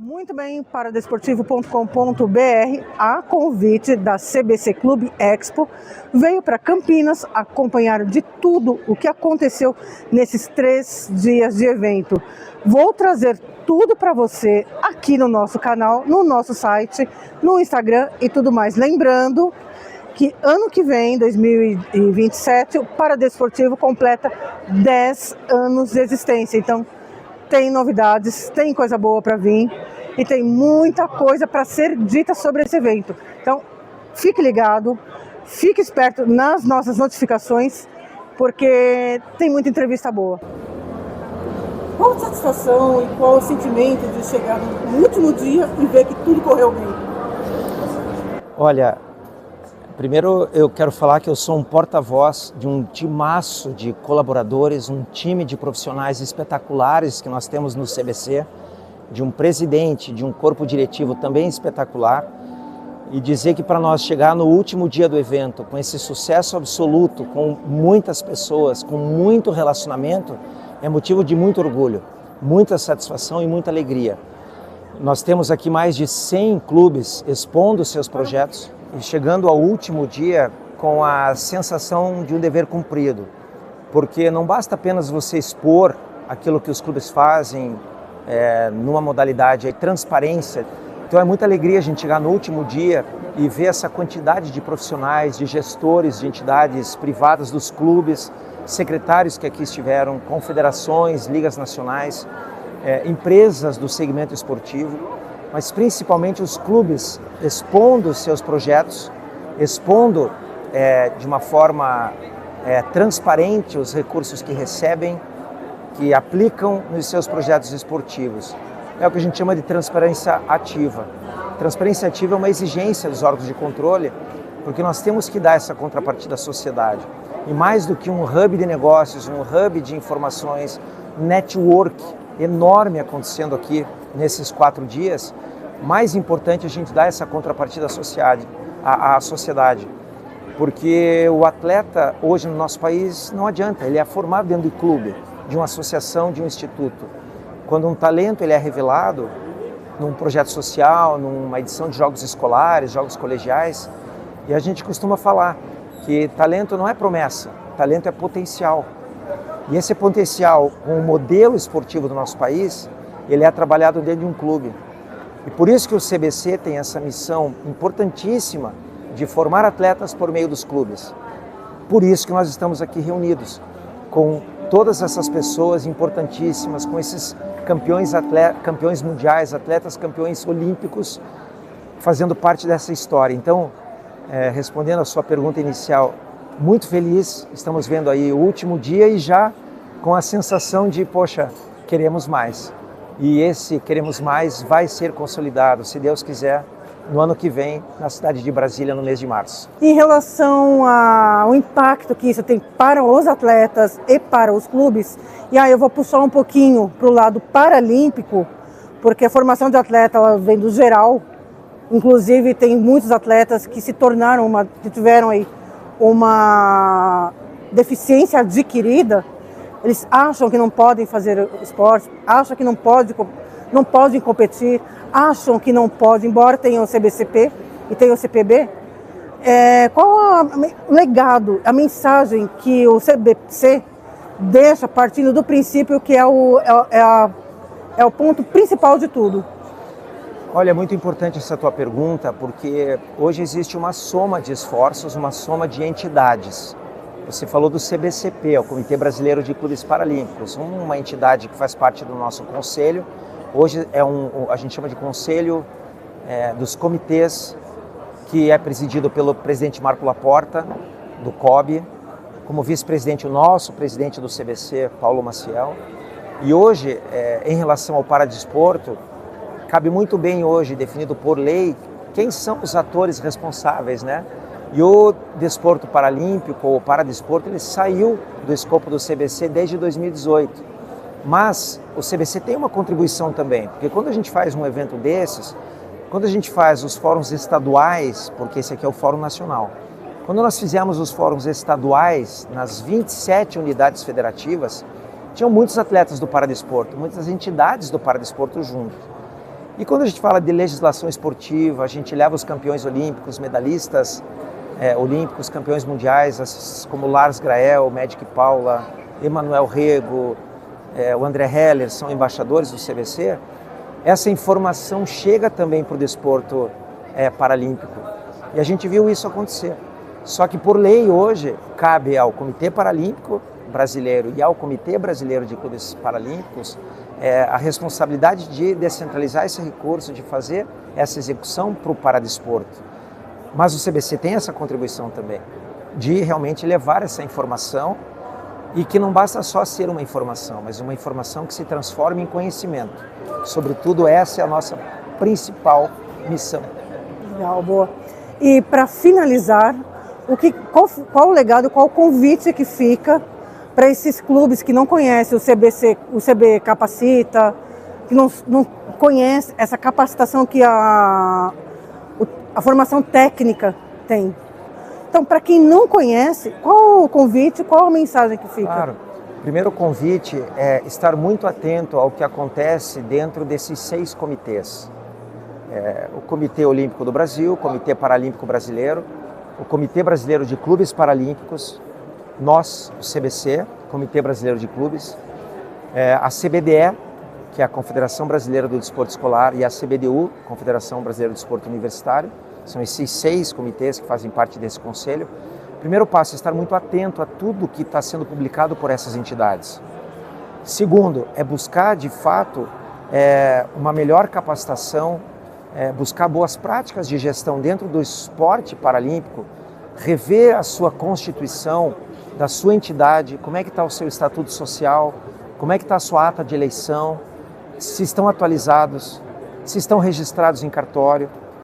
Muito bem, paradesportivo.com.br, a convite da CBC Clube Expo, veio para Campinas acompanhar de tudo o que aconteceu nesses 3 dias de evento. Vou trazer tudo para você aqui no nosso canal, no nosso site, no Instagram e tudo mais. Lembrando que ano que vem, 2027, o Paradesportivo completa 10 anos de existência. Então, tem novidades, tem coisa boa para vir e tem muita coisa para ser dita sobre esse evento. Então, fique ligado, fique esperto nas nossas notificações, porque tem muita entrevista boa. Qual a satisfação e qual o sentimento de chegar no último dia e ver que tudo correu bem? Olha, primeiro eu quero falar que eu sou um porta-voz de um timaço de colaboradores, um time de profissionais espetaculares que nós temos no CBC, de um presidente, de um corpo diretivo também espetacular, e dizer que para nós chegar no último dia do evento com esse sucesso absoluto, com muitas pessoas, com muito relacionamento, é motivo de muito orgulho, muita satisfação e muita alegria. Nós temos aqui mais de 100 clubes expondo seus projetos e chegando ao último dia com a sensação de um dever cumprido, porque não basta apenas você expor aquilo que os clubes fazem numa modalidade de transparência. Então é muita alegria a gente chegar no último dia e ver essa quantidade de profissionais, de gestores de entidades privadas dos clubes, secretários que aqui estiveram, confederações, ligas nacionais, empresas do segmento esportivo, mas principalmente os clubes expondo seus projetos, expondo de uma forma transparente os recursos que recebem, que aplicam nos seus projetos esportivos. É o que a gente chama de transparência ativa. Transparência ativa é uma exigência dos órgãos de controle, porque nós temos que dar essa contrapartida à sociedade. E mais do que um hub de negócios, um hub de informações, network enorme acontecendo aqui nesses 4 dias, mais importante a gente dar essa contrapartida à sociedade. Porque o atleta hoje no nosso país não adianta, ele é formado dentro de clube, de uma associação, de um instituto. Quando um talento ele é revelado num projeto social, numa edição de jogos escolares, jogos colegiais, e a gente costuma falar que talento não é promessa, talento é potencial. E esse potencial, com o modelo esportivo do nosso país, ele é trabalhado dentro de um clube. E por isso que o CBC tem essa missão importantíssima de formar atletas por meio dos clubes. Por isso que nós estamos aqui reunidos, com todas essas pessoas importantíssimas, com esses campeões mundiais, atletas campeões olímpicos, fazendo parte dessa história. Então, respondendo a sua pergunta inicial, muito feliz, estamos vendo aí o último dia e já com a sensação de, poxa, queremos mais. E esse queremos mais vai ser consolidado, se Deus quiser, no ano que vem, na cidade de Brasília, no mês de março. Em relação ao impacto que isso tem para os atletas e para os clubes, e aí eu vou puxar um pouquinho para o lado paralímpico, porque a formação de atleta ela vem do geral, inclusive tem muitos atletas que se tornaram, que tiveram aí uma deficiência adquirida, eles acham que não podem fazer esporte, acham que não podem competir, acham que não podem, embora tenham o CBCP e tenham o CPB. Qual o legado, a mensagem que o CBC deixa partindo do princípio que é o ponto principal de tudo? Olha, é muito importante essa tua pergunta, porque hoje existe uma soma de esforços, uma soma de entidades. Você falou do CBCP, o Comitê Brasileiro de Clubes Paralímpicos, uma entidade que faz parte do nosso conselho. Hoje a gente chama de Conselho dos Comitês, que é presidido pelo presidente Marco Laporta, do COB, como vice-presidente o nosso presidente do CBC, Paulo Maciel. E hoje, em relação ao paradesporto, cabe muito bem hoje, definido por lei, quem são os atores responsáveis, né? E o desporto paralímpico, ou paradesporto, ele saiu do escopo do CBC desde 2018. Mas o CBC tem uma contribuição também, porque quando a gente faz um evento desses, quando a gente faz os fóruns estaduais, porque esse aqui é o Fórum Nacional, quando nós fizemos os fóruns estaduais nas 27 unidades federativas, tinham muitos atletas do paradesporto, muitas entidades do paradesporto juntos. E quando a gente fala de legislação esportiva, a gente leva os campeões olímpicos, medalhistas olímpicos, campeões mundiais, como Lars Grael, Magic Paula, Emanuel Rego, o André Heller, são embaixadores do CBC, essa informação chega também para o desporto paralímpico. E a gente viu isso acontecer. Só que por lei hoje, cabe ao Comitê Paralímpico Brasileiro e ao Comitê Brasileiro de Clubes Paralímpicos a responsabilidade de descentralizar esse recurso, de fazer essa execução para o paradesporto. Mas o CBC tem essa contribuição também, de realmente levar essa informação e que não basta só ser uma informação, mas uma informação que se transforme em conhecimento. Sobretudo, essa é a nossa principal missão. Legal, boa. E para finalizar, qual o legado, qual o convite que fica para esses clubes que não conhecem o CBC, o CB Capacita, que não conhecem essa capacitação que a formação técnica tem? Então, para quem não conhece, qual o convite, qual a mensagem que fica? Claro. Primeiro convite é estar muito atento ao que acontece dentro desses 6 comitês. O Comitê Olímpico do Brasil, o Comitê Paralímpico Brasileiro, o Comitê Brasileiro de Clubes Paralímpicos, nós, o CBC, Comitê Brasileiro de Clubes, a CBDE, que é a Confederação Brasileira do Desporto Escolar, e a CBDU, Confederação Brasileira do Desporto Universitário. São esses 6 comitês que fazem parte desse conselho. O primeiro passo é estar muito atento a tudo que está sendo publicado por essas entidades. Segundo, é buscar, de fato, uma melhor capacitação, buscar boas práticas de gestão dentro do esporte paralímpico, rever a sua constituição da sua entidade, como é que está o seu estatuto social, como é que está a sua ata de eleição, se estão atualizados, se estão registrados em cartório.